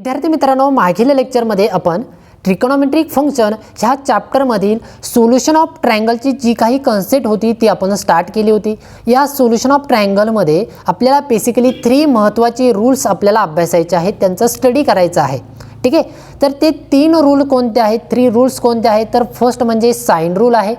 विद्यार्थी मित्रांनो, मागील लेक्चरमध्ये आपण ट्रिगोनोमेट्रिक फंक्शन ह्या चॅप्टरमधील सोल्युशन ऑफ ट्रायंगलची जी काही कन्सेप्ट होती ती आपण स्टार्ट केली होती। या सोल्युशन ऑफ ट्रायंगलमध्ये आपल्याला बेसिकली 3 महत्त्वाचे रूल्स आपल्याला अभ्यासायचे आहेत, त्यांचा स्टडी करायचा आहे। ठीक आहे, तर ते 3 रूल कोणते आहेत, 3 रूल्स कोणते आहेत? तर फर्स्ट म्हणजे साइन रूल आहे,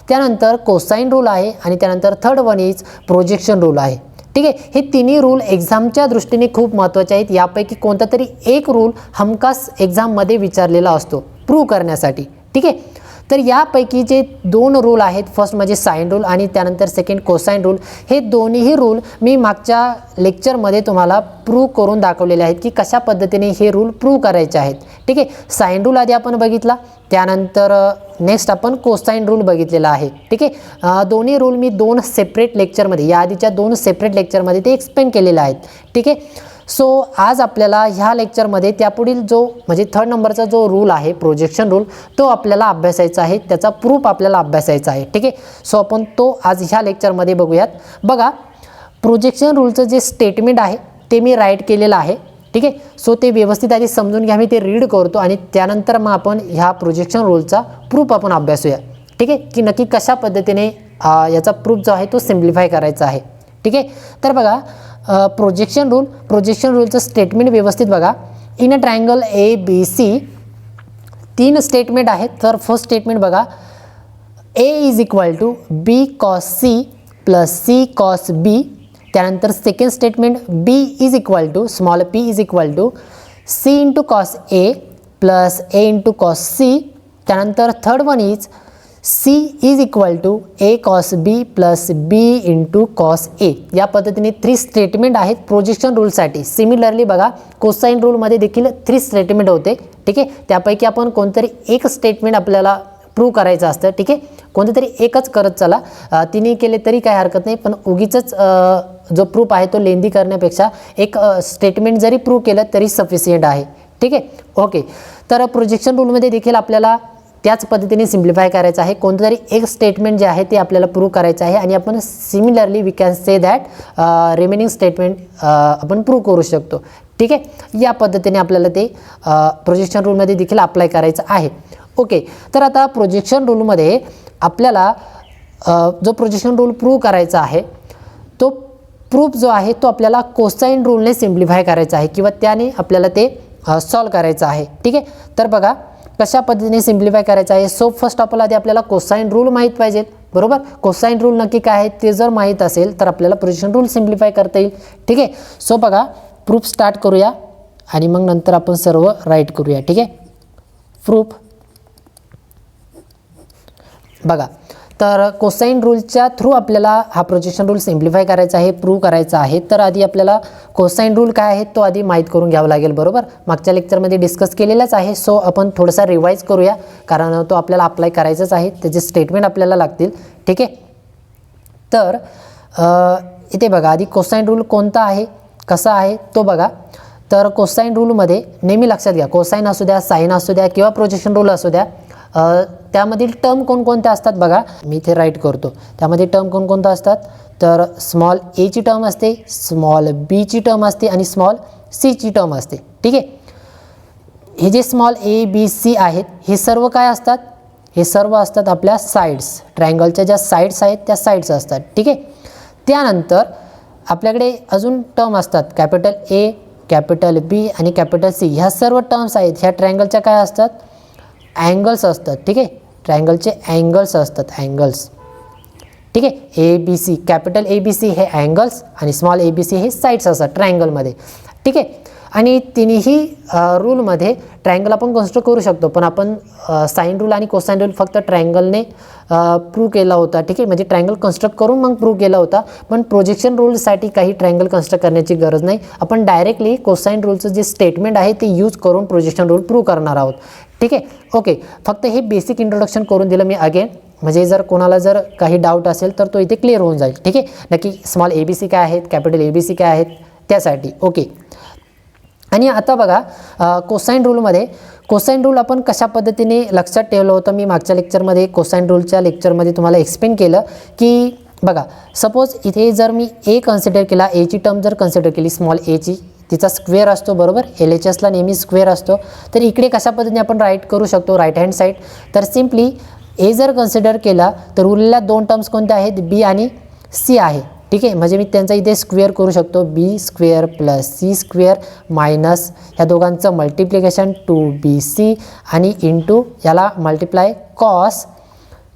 त्यानंतर कोसाइन रूल आहे आणि त्यानंतर third one is projection rule आहे। ठीक आहे, हे तिन्ही रूल एक्झामच्या दृष्टीने खूप महत्त्वाचे आहेत। यापैकी कोणता तरी एक रूल हमखास एक्झाममध्ये विचारलेला असतो प्रूव्ह करण्यासाठी। ठीक आहे, तर यापैकी जे 2 रूल आहेत, फर्स्ट म्हणजे साइन रूल आणि त्यानंतर सेकंड कोसाइन रूल, हे दोन्हीही रूल मी मागच्या लेक्चरमध्ये तुम्हाला प्रूव्ह करून दाखवलेले आहेत की कशा पद्धतीने हे रूल प्रूव्ह करायचे आहेत। ठीक आहे, साइन रूल आधी आपण बघितला, त्यानंतर नेक्स्ट आपण कोसाइन रूल बघितलेला आहे। ठीक आहे, दोन्ही रूल मी 2 सेपरेट लेक्चरमध्ये, या आधीच्या 2 सेपरेट लेक्चरमध्ये ते एक्सप्लेन केलेले आहेत। ठीक आहे, सो आज आपल्याला ह्या लेक्चरमध्ये त्यापुढील जो म्हणजे 3rd नंबरचा जो रूल आहे प्रोजेक्शन रूल, तो आपल्याला अभ्यासायचा आहे, त्याचा प्रूफ आपल्याला अभ्यासायचा आहे। ठीक आहे, सो आपण तो आज ह्या लेक्चरमध्ये बघूयात। बघा, प्रोजेक्शन रूलचं जे स्टेटमेंट आहे ते मी राईट केलेलं आहे। ठीक आहे, सो ते व्यवस्थित आधी समजून घ्या, मी ते रीड करतो आणि त्यानंतर मग आपण ह्या प्रोजेक्शन रूलचा प्रूफ आपण अभ्यासूया। ठीक आहे, की नक्की कशा पद्धतीने याचा प्रूफ जो आहे तो सिम्प्लिफाय करायचा आहे। ठीक आहे, तर बघा, प्रोजेक्शन रूलचं स्टेटमेंट व्यवस्थित बघा। In a triangle A B C 3 statement आहेत। तर फर्स्ट स्टेटमेंट बघा, A is equal to B cos C plus C cos B. त्यानंतर second statement, B is equal to small P is equal to C into cos A plus A into cos C. त्यानंतर third one is C is equal to A cos B plus B into cos A. या पद्धतीने 3 statement आहेत projection रूलसाठी। Similarly बघा, cosine रूलमध्ये देखील 3 statement होते। ठीक आहे, त्यापैकी आपण कोणतरी एक स्टेटमेंट आपल्याला प्रूव्ह करायचं असतं। ठीक आहे, कोणतरी एकच करत चला, तिन्ही केले तरी काही हरकत नाही, पण उगीचच जो प्रूफ आहे तो लेंदी करण्यापेक्षा एक स्टेटमेंट जरी प्रूव्ह केलं तरी सफिशियंट आहे। ठीक आहे, ओके, तर प्रोजेक्शन रूलमध्ये देखील आपल्याला त्याच पद्धतीने सिम्प्लिफाय करायचं आहे। कोणतरी एक स्टेटमेंट जे आहे ते आपल्याला प्रूव्ह करायचं आहे आणि आपण similarly we can say that remaining statement आपण प्रूव्ह करू शकतो। ठीक आहे, या पद्धतीने आपल्याला ते प्रोजेक्शन रूलमध्ये देखील अप्लाय करायचं आहे। ओके, तर आता प्रोजेक्शन रूलमध्ये आपल्याला जो प्रोजेक्शन रूल प्रूव्ह करायचा आहे तो प्रूफ जो आहे तो आपल्याला कोसाइन रूलने सिम्प्लिफाय करायचा आहे किंवा त्याने आपल्याला ते सॉल्व करायचं आहे। ठीक आहे, तर बघा कशा पद्धतीने सिम्प्लिफाय करायचं आहे। सो फर्स्ट ऑफ ऑल आधी आपल्याला कोसाइन रूल माहीत पाहिजे, बरोबर। कोसाइन रूल नक्की काय आहे ते जर माहीत असेल तर आपल्याला प्रोजेक्शन रूल सिम्प्लिफाय करता येईल। ठीक आहे, सो बघा, प्रूफ स्टार्ट करूया आणि मग नंतर आपण सर्व राईट करूया। ठीक आहे, प्रूफ बघा, तर कोसाइन रूलच्या थ्रू आपल्याला हा प्रोजेक्शन रूल सिम्प्लिफाय करायचा आहे, प्रूव्ह करायचा आहे। तर आधी आपल्याला कोसाइन रूल काय आहे तो आधी माहीत करून घ्यावा लागेल, बरोबर। मागच्या लेक्चरमध्ये डिस्कस केलेलाच आहे, सो आपण थोडासा रिवाइज करूया कारण तो आपल्याला अप्लाय करायचाच आहे, त्याचे स्टेटमेंट आपल्याला लागतील। ठीक आहे, तर इथे बघा, आधी कोसाइन रूल कोणता आहे, कसा आहे तो बघा। तर कोसाइन रूलमध्ये नेहमी लक्षात घ्या, कोसाइन असू द्या, साइन असू द्या किंवा प्रोजेक्शन रूल असू द्या, त्यामधील टर्म कोणकोणत्या असतात बघा, मी इथे राईट करतो। त्यामध्ये टर्म कोणकोणत्या असतात, तर स्मॉल ए ची टर्म असते, स्मॉल बी ची टर्म असते आणि स्मॉल सी ची टर्म असते। ठीक आहे, हे जे स्मॉल ए बी सी आहेत हे सर्व काय असतात, हे सर्व असतात आपल्या साईड्स, ट्रायंगलच्या ज्या साईड्स आहेत त्या साईड्स असतात। ठीक आहे, त्यानंतर आपल्याकडे अजून टर्म असतात, कॅपिटल ए, कॅपिटल बी आणि कॅपिटल सी। ह्या सर्व टर्म्स आहेत ह्या ट्रायंगलच्या काय असतात, अँगल्स असतात। ठीक आहे, ट्रायंगलचे अँगल्स असतात, अँगल्स। ठीक आहे, A B C, capital A B C हे अँगल्स आणि स्मॉल ए बी सी हे साईड्स असतात ट्रायंगलमध्ये। ठीक आहे, आणि तिन्ही रूलमध्ये ट्रायंगल आपण कन्स्ट्रक्ट करू शकतो, पण आपण साइन रूल आणि कोसाइन रूल फक्त ट्रायंगलने प्रूव्ह केला होता। ठीक आहे, म्हणजे ट्रायंगल कन्स्ट्रक्ट करून मग प्रूव्ह केला होता, पण प्रोजेक्शन रूलसाठी काही ट्रायंगल कन्स्ट्रक्ट करण्याची गरज नाही। आपण डायरेक्टली कोसाइन रूलचं जे स्टेटमेंट आहे ते यूज करून प्रोजेक्शन रूल प्रूव्ह करणार आहोत। ठीक आहे, ओके, फक्त हे बेसिक इंट्रोडक्शन करून दिलं मी अगेन, म्हणजे जर कोणाला जर काही डाऊट असेल तर तो इथे क्लिअर होऊन जाईल। ठीक आहे, नक्की स्मॉल ए बी सी काय आहेत, कॅपिटल ए बी सी काय आहेत त्यासाठी। ओके, आणि आता बघा, कोसाइन रूलमध्ये कोसाइन रूल आपण कशा पद्धतीने लक्षात ठेवलं होतं, मी मागच्या लेक्चरमध्ये कोसाइन रूलच्या लेक्चरमध्ये तुम्हाला एक्सप्लेन केलं की बघा, सपोज इथे जर मी ए कन्सिडर केला, ए ची टर्म जर कन्सिडर केली स्मॉल ए ची, तिचा स्क्वेअर असतो बरोबर, LHSला नेहमी स्क्वेअर असतो. तर इकडे कशा पद्धतीने आपण राईट करू शकतो राईट हँड साईड, तर सिम्पली ए जर कन्सिडर केला तर उरलेल्या दोन टर्म्स कोणत्या आहेत, बी आणि सी आहे. ठीक आहे, म्हणजे मी त्यांचा इथे स्क्वेअर करू शकतो, B square plus C square minus ह्या दोघांचं मल्टिप्लिकेशन 2BC आणि इंटू याला मल्टिप्लाय कॉस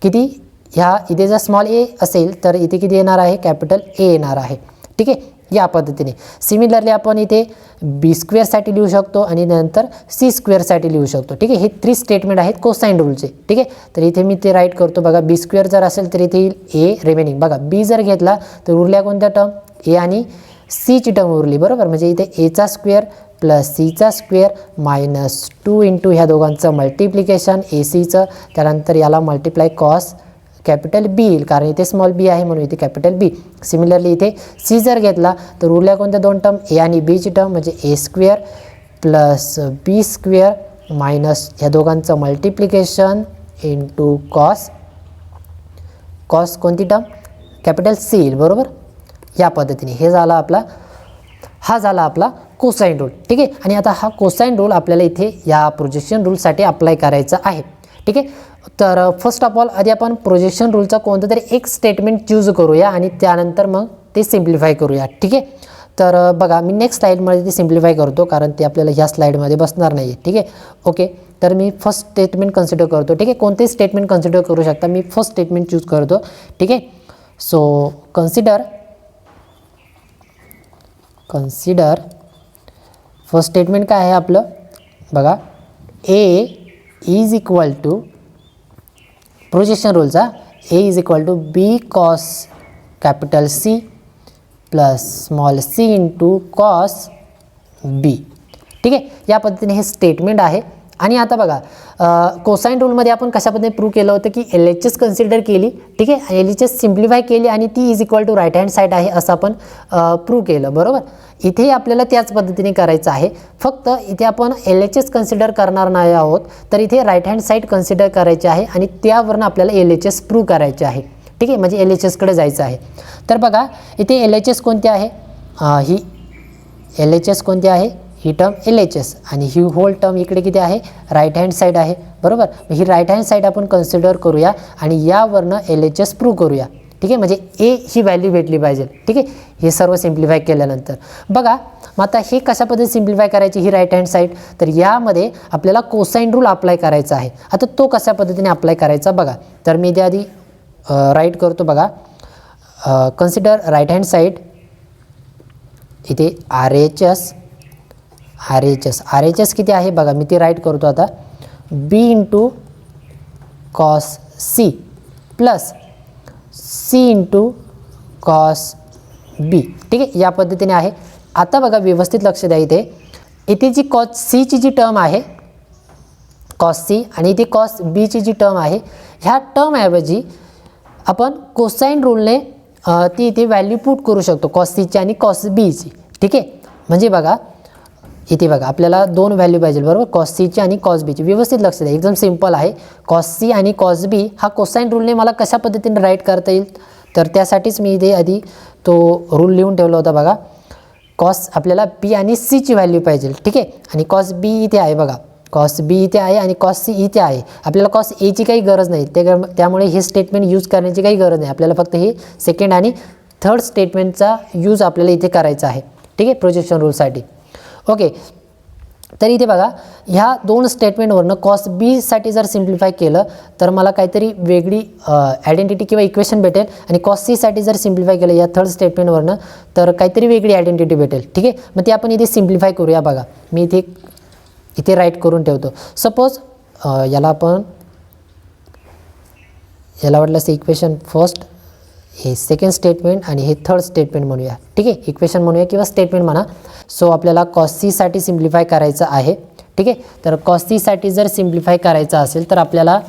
किती, ह्या इथे जर स्मॉल ए असेल तर इथे किती येणार आहे, कॅपिटल ए येणार आहे. ठीक आहे, या पद्धतीने. सिमिलरली आपण इथे बी स्क्वेअरसाठी लिहू शकतो आणि नंतर सी स्क्वेअरसाठी लिहू शकतो. ठीक आहे, हे 3 स्टेटमेंट आहेत कोसाइन रूलचे. ठीक आहे, तर इथे मी ते राईट करतो बघा, बी स्क्वेअर जर असेल तर इथे येईल ए रिमेनिंग. बघा बी जर घेतला तर उरल्या कोणत्या टर्म, ए आणि सीची टर्म उरली बरोबर, म्हणजे इथे एचा स्क्वेअर प्लस सीचा स्क्वेअर मायनस 2 इंटू ह्या दोघांचं मल्टिप्लिकेशन ACचं, त्यानंतर याला मल्टिप्लाय कॉस कॅपिटल बी येईल, कारण इथे स्मॉल बी आहे म्हणून इथे कॅपिटल बी. सिमिलरली इथे सी जर घेतला तर उरल्या कोणत्या दोन टर्म, ए आणि बीची टर्म, म्हणजे ए square plus B square minus ह्या दोघांचं मल्टिप्लिकेशन इंटू कॉस, कॉस कोणती टर्म, कॅपिटल सी येईल बरोबर. या पद्धतीने हे झाला आपला, हा झाला आपला कोसाइन रूल. ठीक आहे, आणि आता हा कोसाइन रूल आपल्याला इथे या प्रोजेक्शन रूलसाठी अप्लाय करायचा आहे. ठीक आहे, तर फर्स्ट ऑफ ऑल आधी आपण प्रोजेक्शन रूलचा कोणतं तरी एक स्टेटमेंट चूज करूया आणि त्यानंतर मग ते सिम्प्लिफाय करूया. ठीक आहे, तर बघा मी नेक्स्ट स्लाईडमध्ये ते सिम्प्लिफाय करतो, कारण ते आपल्याला ह्या स्लाईडमध्ये बसणार नाही आहे. ठीक आहे, ओके, तर मी फर्स्ट स्टेटमेंट कन्सिडर करतो. ठीक आहे, कोणतेही स्टेटमेंट कन्सिडर करू शकता, मी फर्स्ट स्टेटमेंट चूज करतो. ठीक आहे, सो कन्सिडर फर्स्ट स्टेटमेंट काय आहे आपलं बघा, A is equal to projection रूलचा, A is equal to B cos capital C plus small C into cos B. ठीक आहे, या पद्धतीने हे स्टेटमेंट आहे. आणि आता बघा कोसाइन रूलमध्ये आपण कशा पद्धतीने प्रूव्ह केलं होतं की LHS कन्सिडर केली. ठीक आहे, LHS सिम्प्लिफाय केली आणि ती is equal to right hand side आहे असं आपण प्रूव्ह केलं बरोबर. इथे आपल्याला त्याच पद्धतीने करायचं आहे, फक्त इथे आपण LHS कन्सिडर करणार नाही आहोत, तर इथे राईट हँड साईड कन्सिडर करायचे आहे आणि त्यावरून आपल्याला LHS प्रूव्ह करायचे आहे. ठीक आहे, म्हणजे LHSकडे जायचं आहे. तर बघा इथे LHS कोणती आहे, ही LHS कोणती आहे, ही टर्म LHS आणि ही होल टर्म इकडे किती आहे, राईट हँड साईड आहे बरोबर. ही राईट हँड साईड आपण कन्सिडर करूया आणि यावरनं LHS प्रूव्ह करूया. ठीक आहे, म्हणजे ए ही व्हॅल्यू भेटली पाहिजे. ठीक आहे, हे सर्व सिम्प्लिफाय केल्यानंतर बघा मग आता हे कशा पद्धतीने सिम्प्लिफाय करायची, ही राईट हँड साईड, तर यामध्ये आपल्याला कोसाइन रूल अप्लाय करायचा आहे. आता तो कशा पद्धतीने अप्लाय करायचा बघा, तर मी त्या आधी राईट करतो बघा, कन्सिडर राईट हँड साईड, इथे RHS किती आहे बघा, मी ते राईट करतो आता, B into cos C plus C into cos B. ठीक आहे, या पद्धतीने आहे. आता बघा व्यवस्थित लक्ष द्या, इथे जी कॉस सीची जी टर्म आहे कॉस सी आणि इथे कॉस बीची जी टर्म आहे, ह्या टर्मऐवजी आपण कोसाइन रूलने ती इथे व्हॅल्यू पुट करू शकतो, कॉस सीची आणि कॉस बीची. ठीक आहे, म्हणजे बघा इथे बघा आपल्याला दोन व्हॅल्यू पाहिजे बरोबर, कॉस सीची आणि कॉस बीची. व्यवस्थित लक्ष द्या, एकदम सिम्पल आहे. कॉस सी आणि कॉस बी हा कोसाइन रूलने मला कशा पद्धतीने राईट करता येईल, तर त्यासाठीच मी इथे आधी तो रूल लिहून ठेवला होता बघा. कॉस आपल्याला बी आणि सीची व्हॅल्यू पाहिजे. ठीक आहे, आणि कॉस बी इथे आहे बघा, कॉस बी इथे आहे आणि कॉस सी इथे आहे. आपल्याला कॉस एची काही गरज नाही, त्यामुळे हे स्टेटमेंट यूज करण्याची काही गरज नाही. आपल्याला फक्त हे सेकंड आणि थर्ड स्टेटमेंटचा यूज आपल्याला इथे करायचा आहे. ठीक आहे, प्रोजेक्शन रूलसाठी. ओके, तर इथे बघा ह्या दोन स्टेटमेंटवरनं कॉस बीसाठी जर सिम्प्लिफाय केलं तर मला काहीतरी वेगळी आयडेंटिटी किंवा इक्वेशन भेटेल, आणि कॉस सीसाठी जर सिम्प्लिफाय केलं या थर्ड स्टेटमेंटवरनं तर काहीतरी वेगळी आयडेंटिटी भेटेल. ठीक आहे, मग ते आपण इथे सिम्प्लिफाय करूया बघा. मी इथे राईट करून ठेवतो. सपोज याला वाटलं असं इक्वेशन फर्स्ट, हे सेकंड स्टेटमेंट आणि हे थर्ड स्टेटमेंट म्हणूया. ठीक आहे, इक्वेशन म्हणूया किंवा स्टेटमेंट म्हणा. सो आपल्याला कॉस सीसाठी सिम्प्लिफाय करायचं आहे. ठीक आहे, तर कॉस सीसाठी जर सिम्प्लिफाय करायचं असेल तर आपल्याला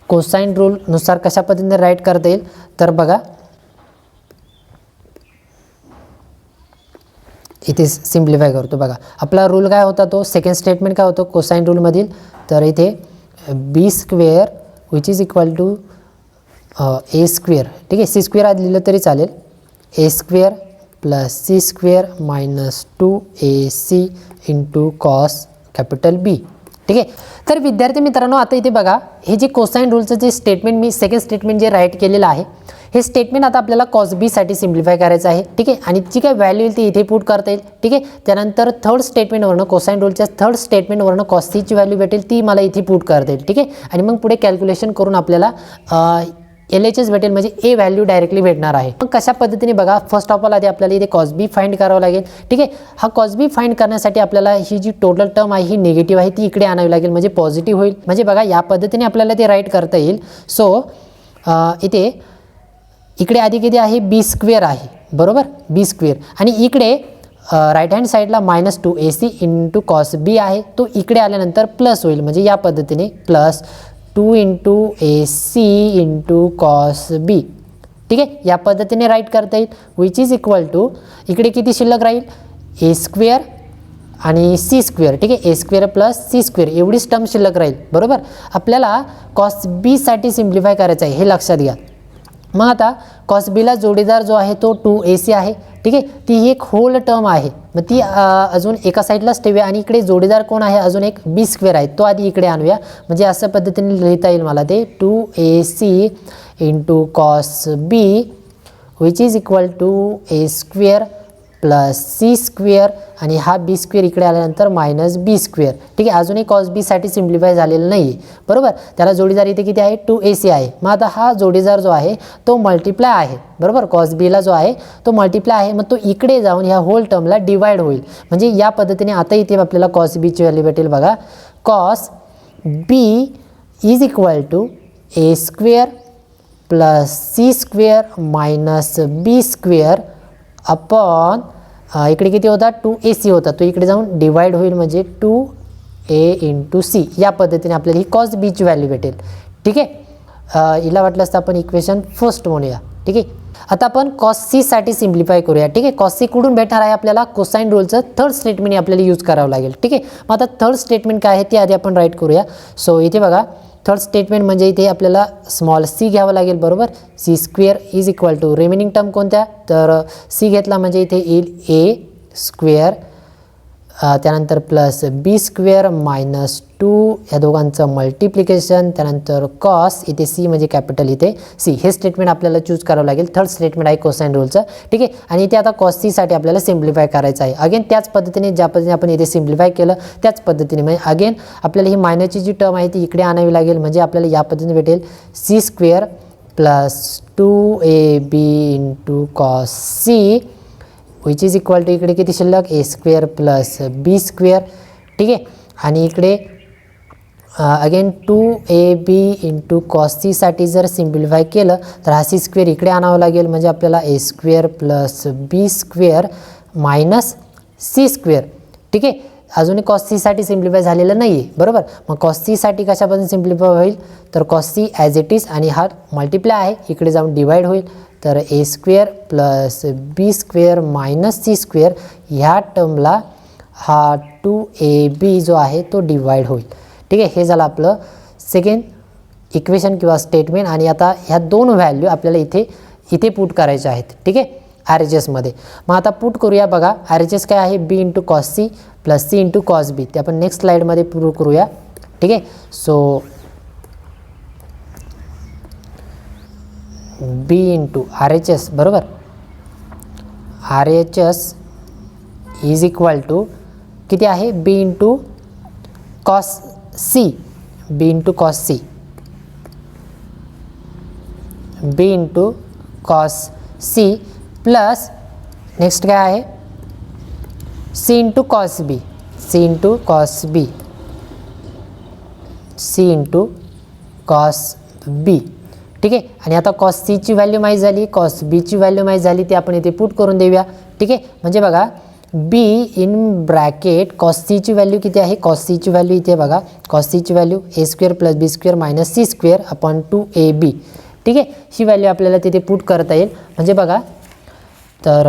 कोसाइन रूलनुसार कशा पद्धतीने राईट करता येईल, तर बघा इथे सिम्प्लिफाय करतो बघा. आपला रूल काय होता, तो सेकंड स्टेटमेंट काय होतं कोसाइन रूलमधील, तर इथे B square which is equal to A square. ठीक आहे, सी स्क्वेअर आज लिहिलं तरी चालेल, A square plus C square minus 2ac into cos capital B. ठीक आहे. तर विद्यार्थी मित्रांनो, आता इथे बघा, हे जे कोसाइन रूलचं जे स्टेटमेंट मी सेकंड स्टेटमेंट जे राईट केलेलं आहे, हे स्टेटमेंट आता आपल्याला कॉस बी साठी सिम्प्लिफाय करायचं आहे. ठीक आहे. आणि जी काय व्हॅल्यू येईल ती इथे पुट करता येईल. ठीक आहे. त्यानंतर थर्ड स्टेटमेंटवरनं कोसाइन रूलच्या थर्ड स्टेटमेंटवरनं कॉस सीची व्हॅल्यू भेटेल, ती मला इथे पुट करता येईल. ठीक आहे. आणि मग पुढे कॅल्क्युलेशन करून आपल्याला LHS भेटेल, म्हणजे ए व्हॅल्यू डायरेक्टली भेटणार आहे. मग कशा पद्धतीने बघा, फर्स्ट ऑफ ऑल आधी आपल्याला इथे कॉस बी फाइंड करावं लागेल. ठीक आहे. हा कॉस बी फाइंड करण्यासाठी आपल्याला ही जी टोटल टर्म आहे ही निगेटिव्ह आहे ती इकडे आणावी लागेल, म्हणजे पॉझिटिव्ह होईल. म्हणजे बघा, या पद्धतीने आपल्याला ते राईट करता येईल. सो इथे इकडे आधी किती आहे, बी स्क्वेअर आहे, बरोबर, बी स्क्वेअर. आणि इकडे राईट हँड साईडला minus 2ac into cos B आहे, तो इकडे आल्यानंतर प्लस होईल, म्हणजे या पद्धतीने plus 2 into AC into cos B. ठीक आहे. या पद्धतीने राईट करता येईल, विच इज इक्वल टू इकडे किती शिल्लक राहील, ए स्क्वेअर आणि सी स्क्वेअर. ठीक आहे. ए स्क्वेअर प्लस सी स्क्वेअर एवढीच टर्म शिल्लक राहील, बरोबर. आपल्याला कॉस बीसाठी सिम्प्लिफाय करायचं आहे, हे लक्षात घ्या. मग आता कॉस बीला जोडीदार जो आहे तो 2ac आहे. ठीक आहे. ती ही एक होल टर्म आहे, मग ती अजून एका साईडलाच ठेवूया. आणि इकडे जोडीदार कोण आहे, अजून एक बी स्क्वेअर आहे, तो आधी इकडे आणूया. म्हणजे असं पद्धतीने लिहिता येईल मला ते 2ac into cos B which is equal to A square plus C square आणि हा बी स्क्वेअर इकडे आल्यानंतर मायनस बी स्क्वेअर. ठीक आहे. अजूनही कॉस बीसाठी सिम्प्लिफाय झालेलं नाही आहे, बरोबर. त्याला जोडीदार इथे किती आहे, 2ac आहे. मग आता हा जोडीदार जो आहे तो मल्टिप्लाय आहे, बरोबर. कॉस बीला जो आहे तो मल्टिप्लाय आहे, मग तो इकडे जाऊन ह्या होल टर्मला डिवाइड होईल. म्हणजे या पद्धतीने आता इथे आपल्याला कॉस बीची व्हॅल्यू भेटेल. बघा, cos B is equal to A square plus C square minus B square upon इकडे किती होता, 2ac होता, तो इकडे जाऊन डिवाइड होईल, म्हणजे 2a इंटू सी. या पद्धतीने आपल्याला ही कॉस बीची व्हॅल्यू भेटेल. ठीक आहे. हिला वाटलं असतं आपण इक्वेशन फर्स्ट म्हणूया. ठीक आहे. आता आपण कॉस सीसाठी सिम्प्लिफाय करूया. ठीक आहे. कॉस सी कुठून भेटणार आहे आपल्याला, कोसाइन रूलचं थर्ड स्टेटमेंट आपल्याला यूज करावं लागेल. ठीक आहे. मग आता थर्ड स्टेटमेंट काय आहे ते आधी आपण राईट करूया. सो इथे बघा, थर्ड स्टेटमेंट म्हणजे इथे आपल्याला स्मॉल सी घ्यावं लागेल, बरोबर. C square is equal to remaining term कोणत्या, तर सी घेतला म्हणजे इथे येईल ए स्क्वेअर त्यानंतर प्लस बी स्क्वेअर मायनस 2 या दोघांचं मल्टिप्लिकेशन, त्यानंतर कॉस, इथे सी म्हणजे कॅपिटल इथे सी. हे स्टेटमेंट आपल्याला चूज करावं लागेल. थर्ड स्टेटमेंट आहे कोसाइन रूलचं. ठीक आहे. आणि इथे आता कॉस सीसाठी आपल्याला सिम्प्लिफाय करायचं आहे. अगेन त्याच पद्धतीने ज्या पद्धतीने आपण इथे सिम्प्लिफाय केलं त्याच पद्धतीने, म्हणजे अगेन आपल्याला ही मायनसची जी टर्म आहे ती इकडे आणावी लागेल. म्हणजे आपल्याला या पद्धतीने भेटेल C square plus 2ab into cos C which is equal to इकडे किती शिल्लक, A square plus B square. ठीक आहे. आणि इकडे अगेन 2ab इंटू कॉस सीसाठी जर सिम्प्लिफाय केलं तर हा सी स्क्वेअर इकडे आणावं लागेल, म्हणजे आपल्याला ए square plus B square minus C square. ठीक आहे. अजूनही कॉस सीसाठी सिम्प्लिफाय झालेलं नाही आहे, बरोबर. मग कॉस सीसाठी कशापासून सिम्प्लिफाय होईल, तर cos C as it is आणि हा मल्टिप्लाय आहे इकडे जाऊन डिवाइड होईल, तर A square plus B square minus C square ह्या टर्मला हा 2ab जो आहे तो डिवाइड होईल. ठीक आहे. हे झालं आपलं सेकंड इक्वेशन किंवा स्टेटमेंट. आणि आता ह्या दोन व्हॅल्यू आपल्याला इथे पुट करायच्या आहेत. ठीक आहे, RHSमध्ये. मग आता पुट करूया. बघा, RHS काय आहे, B into cos C plus C into cos B. ते आपण नेक्स्ट स्लाईडमध्ये प्रूव्ह करूया. ठीक आहे. सो बी इंटू RHS, बरोबर, RHS इज इक्वल टू किती आहे, B into cos C, B into cos C, B into cos C plus next काय आहे, C into cos B, C into cos B, C into cos B. ठीक आहे. आणि आता cos सीची value माहीत झाली, कॉस बीची व्हॅल्यू माहीत झाली, ती आपण इथे पुट करून देऊया. ठीक आहे. म्हणजे बघा, बी इन ब्रॅकेट कॉस सीची व्हॅल्यू किती आहे, कॉस सीची व्हॅल्यू इथे बघा, कॉस सीची value A square plus B square minus C square upon 2ab. ठीक आहे. ही व्हॅल्यू आपल्याला तिथे पुट करता येईल. म्हणजे बघा, तर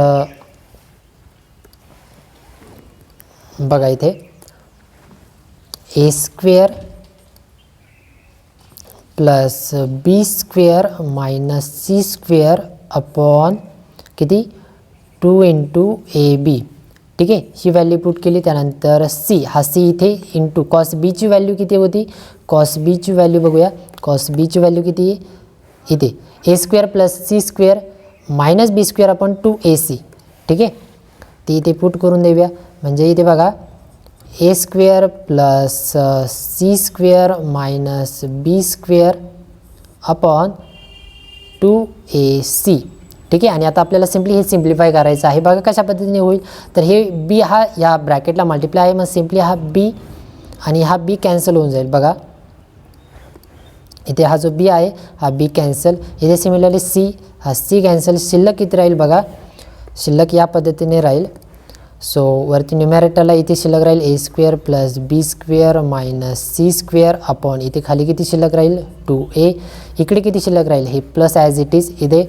बघा इथे A square plus B square minus C square upon किती 2 इंटू ए बी, ठीक आहे. ही व्हॅल्यू पुट केली. त्यानंतर सी, हा सी इथे इंटू कॉस बीची व्हॅल्यू किती होती, कॉस बीची व्हॅल्यू बघूया. कॉस बीची व्हॅल्यू किती आहे इथे A square plus C square minus B square upon 2ac, ठीक आहे. ती इथे पुट करून देऊया. म्हणजे इथे बघा A square plus C square minus B square upon 2ac, ठीक आहे. आणि आता आपल्याला सिम्पली हे सिम्प्लिफाय करायचं आहे. बघा कशा पद्धतीने होईल. तर हे बी हा या ब्रॅकेटला मल्टिप्लाय आहे, मग सिम्पली हा बी आणि हा बी कॅन्सल होऊन जाईल. बघा इथे हा जो बी आहे हा बी कॅन्सल. इथे सिमिलरली सी, हा सी कॅन्सल. शिल्लक किती राहील बघा, शिल्लक या पद्धतीने राहील. सो वरती न्युमॅरेटरला इथे शिल्लक राहील A square plus B square minus C square upon इथे खाली किती शिल्लक राहील 2a. इकडे किती शिल्लक राहील हे प्लस ॲज इट इज इथे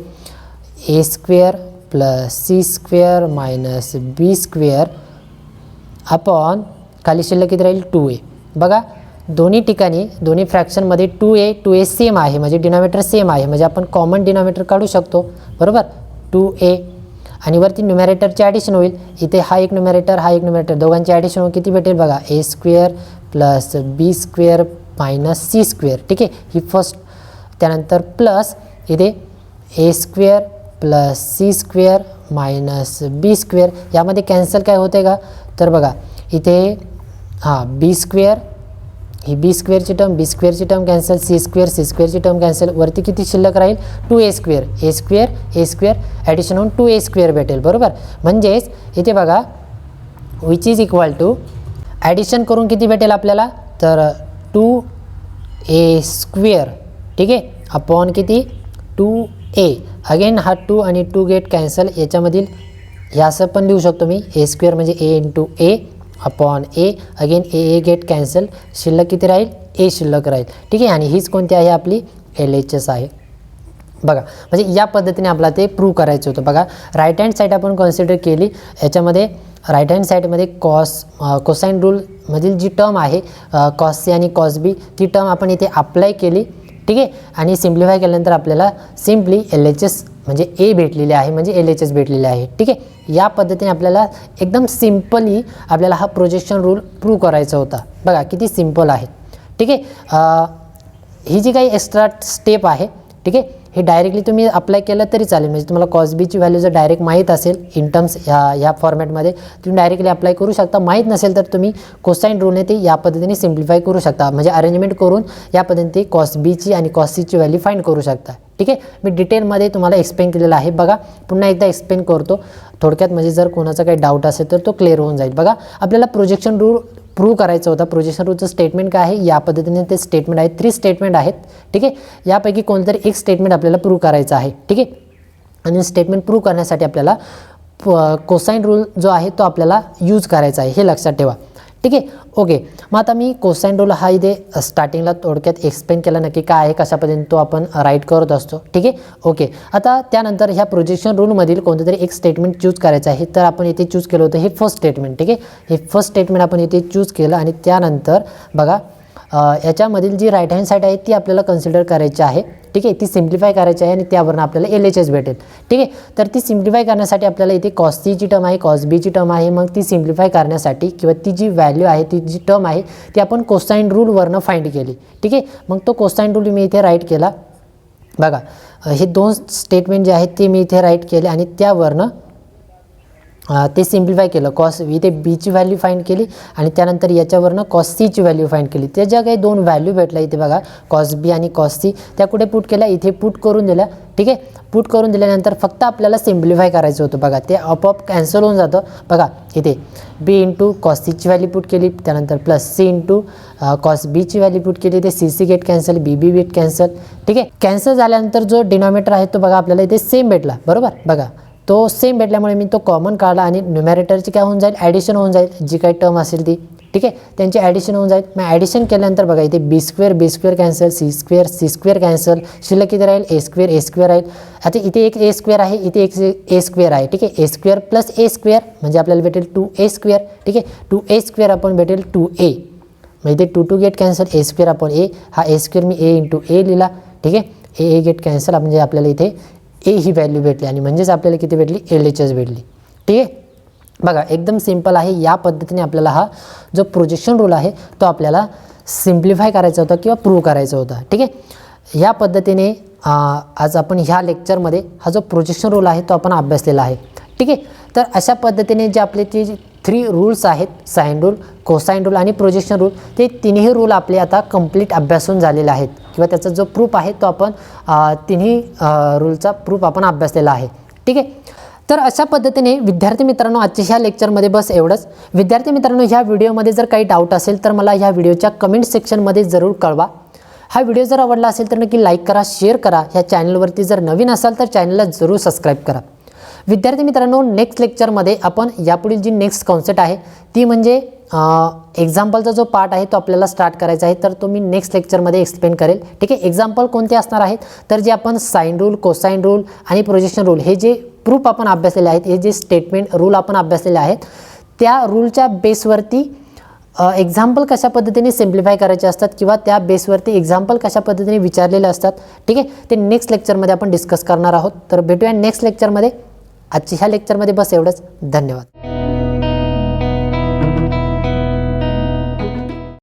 A square plus C square minus B square upon खाली शिल्लक किती राहील 2a. बघा दोन्ही ठिकाणी दोन्ही फ्रॅक्शनमध्ये 2a सेम आहे, म्हणजे डिनॉमिनेटर सेम आहे, म्हणजे आपण कॉमन डिनॉमिनेटर काढू शकतो बरोबर 2a. आणि वरती न्युमॅरेटरचे ॲडिशन होईल. इथे हा एक न्युमॅरेटर हा एक न्युमॅरेटर दोघांचे ॲडिशन होऊन किती भेटेल बघा A square plus B square minus C square, ठीक आहे. ही फर्स्ट. त्यानंतर प्लस इथे A square plus C square minus B square. यामध्ये कॅन्सल काय होते का, तर बघा इथे हां बी स्क्वेअर, ही बी स्क्वेअरची टर्म कॅन्सल, सी स्क्वेअरची टर्म कॅन्सल. वरती किती शिल्लक राहील 2a स्क्वेअर, ए स्क्वेअर ॲडिशन होऊन 2a स्क्वेअर भेटेल बरोबर. म्हणजेच इथे बघा which is equal to addition करून किती भेटेल आपल्याला, तर 2a स्क्वेअर, ठीक आहे, अपॉन किती 2a. अगेन हा 2 आणि 2 गेट कॅन्सल. याच्यामधील हे असं पण लिहू शकतो मी ए स्क्वेअर म्हणजे ए इंटू ए अपॉन ए. अगेन ए गेट कॅन्सल. शिल्लक किती राहील ए शिल्लक राहील, ठीक आहे. आणि हीच कोणती आहे आपली LHS आहे. बघा म्हणजे या पद्धतीने आपल्याला ते प्रूव्ह करायचं होतं. बघा राईट हँड साईड आपण कन्सिडर केली. याच्यामध्ये राईट हँड साईडमध्ये कोसाईन रूलमधील जी टर्म आहे कॉस सी आणि कॉस बी, ती टर्म आपण इथे अप्लाय केली, ठीक आहे. आणि सिम्प्लिफाय केल्यानंतर आपल्याला सिम्पली LHS म्हणजे ए भेटलेले आहे, म्हणजे LHS भेटलेले आहे, ठीक आहे. या पद्धतीने आपल्याला एकदम सिम्पली आपल्याला हा प्रोजेक्शन रूल प्रूव्ह करायचा होता. बघा किती सिम्पल आहे, ठीक आहे. ही जी काही एक्स्ट्रा स्टेप आहे, ठीक आहे, हे डायरेक्टली तुम्ही अप्लाय केलं तरी चालेल. म्हणजे तुम्हाला कॉस बीची व्हॅल्यू जर डायरेक्ट माहीत असेल इन टर्म्स ह्या फॉर्मॅटमध्ये तुम्ही डायरेक्टली अप्लाय करू शकता. माहीत नसेल तर तुम्ही कोसाईन रूलने ते या पद्धतीने सिम्प्लिफाय करू शकता. म्हणजे अरेंजमेंट करून या पद्धतीने कॉस बीची आणि कॉस सीची व्हॅल्यू फाइंड करू शकता, ठीक आहे. मी डिटेलमध्ये तुम्हाला एक्सप्लेन केलेलं आहे. बघा पुन्हा एकदा एक्सप्लेन करतो थोडक्यात, म्हणजे जर कोणाचा काही डाऊट असेल तर तो क्लिअर होऊन जाईल. बघा आपल्याला प्रोजेक्शन रूल प्रूव्ह करायचं होतं. प्रोजेक्शन रूलचं स्टेटमेंट काय आहे, या पद्धतीने ते स्टेटमेंट आहेत, 3 स्टेटमेंट आहेत, ठीक आहे. यापैकी कोणतरी एक स्टेटमेंट आपल्याला प्रूव्ह करायचं आहे, ठीक आहे. आणि स्टेटमेंट प्रूव्ह करण्यासाठी आपल्याला कोसाईन रूल जो आहे तो आपल्याला यूज करायचा आहे, हे लक्षात ठेवा, ठीक आहे. ओके, मग आता मी कोसाईन रूल हा इथे स्टार्टिंगला थोडक्यात एक्सप्लेन केला नक्की काय आहे, कशा पद्धतीने तो आपण राईट करत असतो, ठीक आहे. ओके, आता त्यानंतर ह्या प्रोजेक्शन रूलमधील कोणतं तरी एक स्टेटमेंट चूज करायचं आहे. तर आपण इथे चूज केलं होतं हे फर्स्ट स्टेटमेंट, ठीक आहे. हे फर्स्ट स्टेटमेंट आपण इथे चूज केलं. आणि त्यानंतर बघा याच्यामधील जी राईट हँड साईड आहे ती आपल्याला कन्सिडर करायची आहे, ठीक आहे. ती सिम्प्लिफाय करायची आहे आणि त्यावरून आपल्याला LHS भेटेल, ठीक आहे. तर ती सिम्प्लिफाय करण्यासाठी आपल्याला इथे कॉस सीची टर्म आहे, कॉस बीची टर्म आहे. मग ती सिम्प्लिफाय करण्यासाठी किंवा ती जी व्हॅल्यू आहे, ती जी टर्म आहे ती आपण कोसाईन रूलवरनं फाइंड केली, ठीक आहे. मग तो कोसाईन रूल मी इथे राईट केला. बघा हे 2 स्टेटमेंट जे आहेत ते मी इथे राईट केले आणि त्यावरनं ते सिम्प्लिफाय केलं. कॉस इथे बीची व्हॅल्यू फाइंड केली आणि त्यानंतर याच्यावरनं कॉस सीची व्हॅल्यू फाइंड केली. त्या ज्या काही 2 व्हॅल्यू भेटल्या इथे बघा कॉस बी आणि कॉस सी, त्या कुठे पुट केल्या, इथे पुट करून दिल्या, ठीक आहे. पुट करून दिल्यानंतर फक्त आपल्याला सिम्प्लिफाय करायचं होतं. बघा ते आपोआप कॅन्सल होऊन जातं. बघा इथे बी इंटू कॉस सीची व्हॅल्यू पुट केली, त्यानंतर प्लस सी इंटू कॉस बीची व्हॅल्यू पुट केली, ते सी गेट कॅन्सल, बी गेट कॅन्सल, ठीक आहे. कॅन्सल झाल्यानंतर जो डिनॉमिनेटर आहे तो बघा आपल्याला इथे सेम भेटला बरोबर. बघा तो सेम भेटल्यामुळे मी तो कॉमन काढला आणि न्युमॅरेटरची काय होऊन जाईल ॲडिशन होऊन जाईल, जी काही टर्म असेल ती, ठीक आहे, त्यांची ॲडिशन होऊन जाईल. मग ॲडिशन केल्यानंतर बघा इथे B square cancel, C square cancel. शिल्लक किती राहील ए स्क्वेअर राहील. आता इथे एक ए स्क्वेअर आहे, इथे एक ए स्क्वेअर आहे, ठीक आहे. ए स्क्वेअर प्लस ए स्क्वेअर म्हणजे आपल्याला भेटेल 2a स्क्वेअर, ठीक आहे. 2a स्क्वेअर आपण भेटेल 2a. मग इथे 2 गेट कॅन्सल, ए स्क्वेअर अपॉन ए. हा ए स्क्वेअर मी ए इंटू ए लिहिला, ठीक आहे. ए गेट कॅन्सल म्हणजे आपल्याला इथे ए ही व्हॅल्यू भेटली आणि म्हणजेच आपल्याला किती भेटली LHS भेटली, ठीक आहे. बघा एकदम सिंपल आहे. या पद्धतीने आपल्याला हा जो प्रोजेक्शन रूल आहे तो आपल्याला सिम्प्लिफाय करायचा होता किंवा प्रूव्ह करायचा होता. ठीक आहे. या पद्धतीने आज आपण ह्या लेक्चरमध्ये हा जो प्रोजेक्शन रूल आहे तो आपण अभ्यासलेला आहे. ठीक आहे. तर अशा पद्धतीने जे आपले ते 3 रूल्स आहेत, साइन रूल, कोसाइन रूल आणि प्रोजेक्शन रूल, ते तिन्ही रूल आपले आता कंप्लीट अभ्यासून झालेले आहेत किंवा त्याचा जो प्रूफ आहे तो आपण तिन्ही रूलचा प्रूफ आपण अभ्यासलेला आहे. ठीक आहे. तर अशा पद्धतीने विद्यार्थी मित्रांनो आजच्या ह्या लेक्चरमध्ये बस एवढंच. विद्यार्थी मित्रांनो ह्या व्हिडिओमध्ये जर काही डाऊट असेल तर मला ह्या व्हिडिओच्या कमेंट सेक्शनमध्ये जरूर कळवा. हा व्हिडिओ जर आवडला असेल तर नक्की लाईक करा, शेअर करा. ह्या चॅनलवरती जर नवीन असाल तर चॅनलला जरूर सबस्क्राईब करा. विद्यार्थी मित्रांनो नेक्स्ट लेक्चरमध्ये आपण यापुढील जी नेक्स्ट कॉन्सेप्ट आहे ती म्हणजे एक्झाम्पलचा जो पार्ट आहे तो आपल्याला स्टार्ट करायचा आहे. तर तो मी नेक्स्ट लेक्चरमध्ये एक्सप्लेन करेल. ठीक आहे. एक्झाम्पल कोणते असणार आहेत तर जे आपण साइन रूल, कोसाइन रूल आणि प्रोजेक्शन रूल हे जे प्रूफ आपण अभ्यासलेले आहेत, हे जे स्टेटमेंट रूल आपण अभ्यासलेले आहेत त्या रूलच्या बेसवरती एक्झाम्पल कशा पद्धतीने सिम्प्लिफाय करायचे असतात किंवा त्या बेसवरती एक्झाम्पल कशा पद्धतीने विचारलेले असतात. ठीक आहे. ते नेक्स्ट लेक्चरमध्ये आपण डिस्कस करणार आहोत. तर भेटूया नेक्स्ट लेक्चरमध्ये. आजच्या ह्या लेक्चरमध्ये बस एवढंच. धन्यवाद.